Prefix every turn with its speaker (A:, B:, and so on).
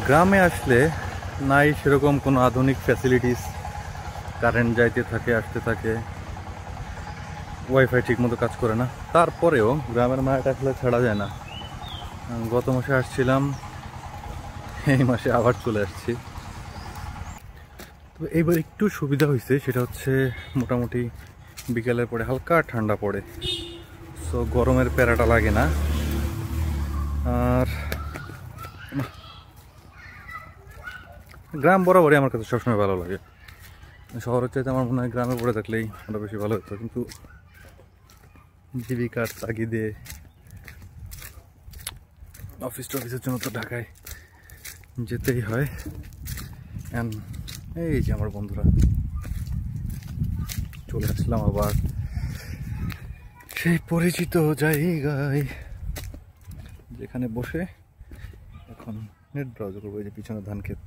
A: গ্রামে আসলে নাই সেরকম কোনো আধুনিক ফ্যাসিলিটিস, কারেন্ট যাইতে থাকে আসতে থাকে, ওয়াইফাই ঠিক মতো কাজ করে না। তারপরেও গ্রামের মায়াটা আসলে ছাড়া যায় না। গত মাসে আসছিলাম, এই মাসে আবার চলে আসছি। তো এইবার একটু সুবিধা হয়েছে, সেটা হচ্ছে মোটামুটি বিকেলের পরে হালকা ঠান্ডা পড়ে, সো গরমের প্যারাটা লাগে না। আর গ্রাম বরাবরই আমার কাছে সবসময় ভালো লাগে। শহরের চাইতে আমার মনে হয় গ্রামে পড়ে থাকলেই ওটা বেশি ভালো হতো, কিন্তু জীবিকার তাগিদে অফিস টফিসের জন্য তো ঢাকায় যেতেই হয়। এই যে আমার বন্ধুরা চলে আসলাম আবার সেই পরিচিত জায়গায়, যেখানে বসে এখন নেট ব্রাউজার করবো। এই যে পিছনে ধান ক্ষেত।